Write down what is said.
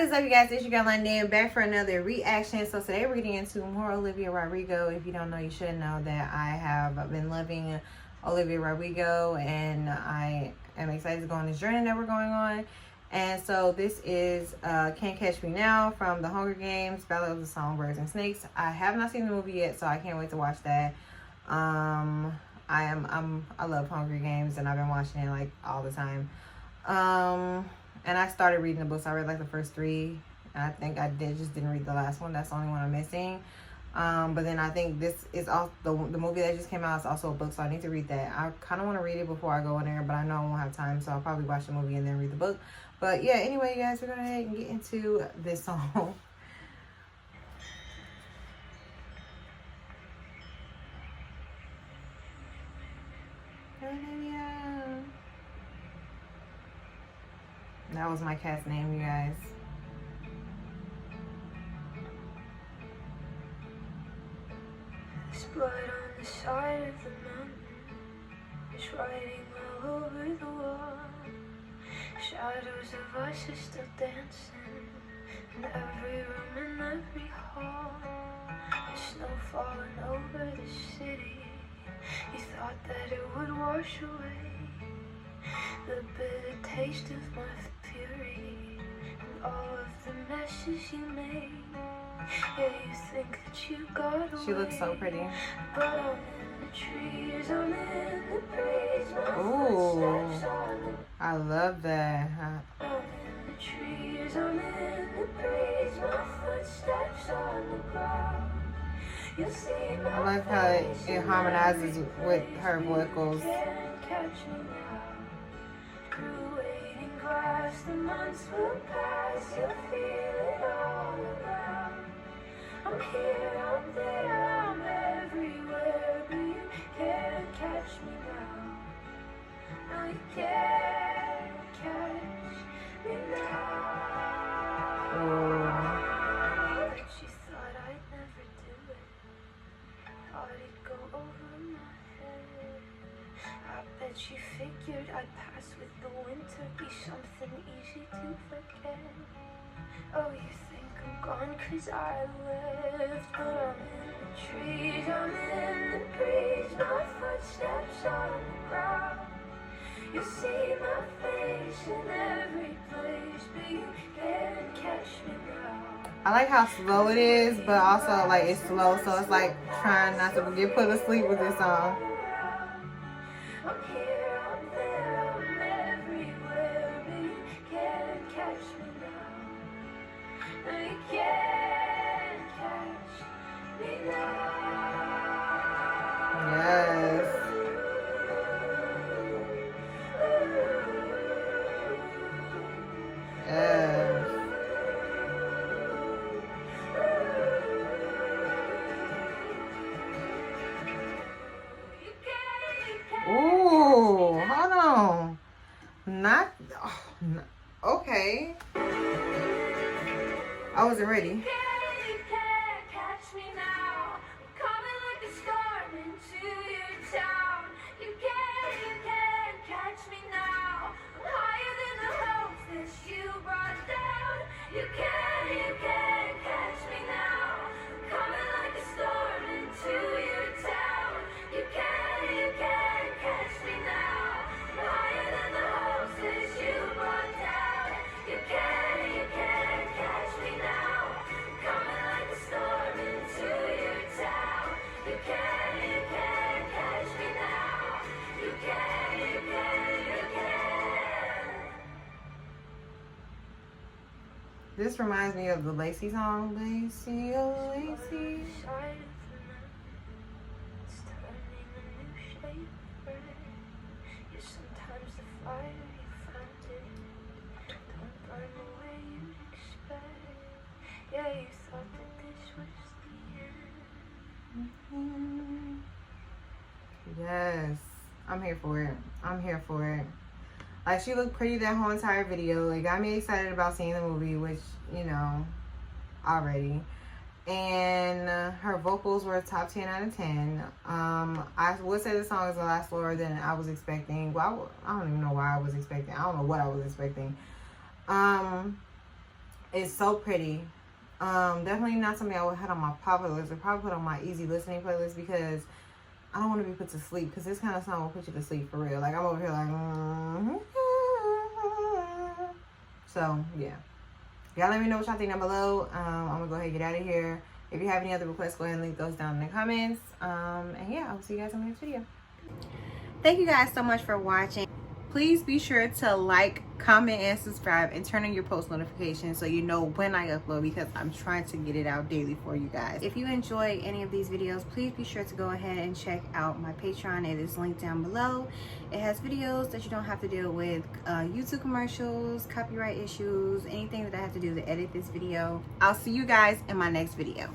is up, you guys? It's your girl London, back for another reaction. So today we're getting into more Olivia Rodrigo. If you don't know, you should know that I have been loving Olivia Rodrigo, and I am excited to go on this journey that we're going on. And so this is Can't Catch Me Now from The Hunger Games, Ballad of the Songbirds and Snakes. I have not seen the movie yet, so I can't wait to watch that. I love Hunger Games, and I've been watching it like all the time. And I started reading the books. I read like the first 3. And I think I just didn't read the last one. That's the only one I'm missing. But then I think this is also the movie that just came out is also a book, so I need to read that. I kind of want to read it before I go in there, but I know I won't have time, so I'll probably watch the movie and then read the book. But yeah, anyway, you guys, we're going to go ahead and get into this song. That was my cat's name, you guys. There's blood on the side of the mountain. There's writing all over the wall. Shadows of us are still dancing in every room and every hall. There's snow falling over the city. You thought that it would wash away the bitter taste of my fury and all of the messes you made. Yeah, you think that you got away. She looks so pretty. But I'm in the trees, I'm in the breeze. Ooh, I love that. I'm in the trees, I'm in the breeze. My footsteps on the ground. You see my I like how it harmonizes with her vocals. can't catch me now. Through waiting grass, the months will pass. You'll feel it all around. I'm here, I'm there, I'm everywhere, but you can't catch me now. No, you can't catch me now. But you thought I'd never do it. Thought it'd go over my head. I bet you figured I'd pass with the winter, be something easy to forget. Oh, you think I'm gone 'cause I left, but I'm in the trees, I'm in the breeze. My footsteps on the ground. You see my face in every place, but you can't catch me now. I like how slow it is, but also like it's slow, so it's like trying not to get put asleep with this song. I'm here, I'm there, I'm everywhere, but you can't catch me now. No, you can't catch me now. Yes. Yes. Ooh, hold on. Not, oh, okay. I wasn't ready. You can't catch me now. I'm coming like a storm into your town. You can't catch me now. I'm higher than the hopes that you brought down. You can't catch me now. I'm coming like a storm into your town. You can't catch me now. I'm higher than the hopes that you brought down. You can't catch me now. I'm coming like a storm into your town. You can't catch me now. You can't. This reminds me of the Lacey song. Lacey, oh Lacey. Side of the mountain, it's turning a new shade of red. Yeah, sometimes the fire you found it don't burn the way you'd expect. Yeah, you thought that this was the end. Yes, I'm here for it. I'm here for it. Like, she looked pretty that whole entire video. It got me excited about seeing the movie, which, you know, already. And her vocals were top 10 out of 10. I would say the song is a lot slower than I was expecting. Well, I don't even know why I was expecting. I don't know what I was expecting. It's so pretty. Definitely not something I would have on my popular list. I'd probably put on my easy listening playlist because I don't want to be put to sleep. Because this kind of song will put you to sleep for real. Like, I'm over here like, So, yeah. Y'all let me know what y'all think down below. I'm going to go ahead and get out of here. If you have any other requests, go ahead and leave those down in the comments. And yeah, I'll see you guys in the next video. Thank you guys so much for watching. Please be sure to like, comment, and subscribe, and turn on your post notifications so you know when I upload, because I'm trying to get it out daily for you guys. If you enjoy any of these videos, please be sure to go ahead and check out my Patreon. It is linked down below. It has videos that you don't have to deal with YouTube commercials, copyright issues, anything that I have to do to edit this video. I'll see you guys in my next video.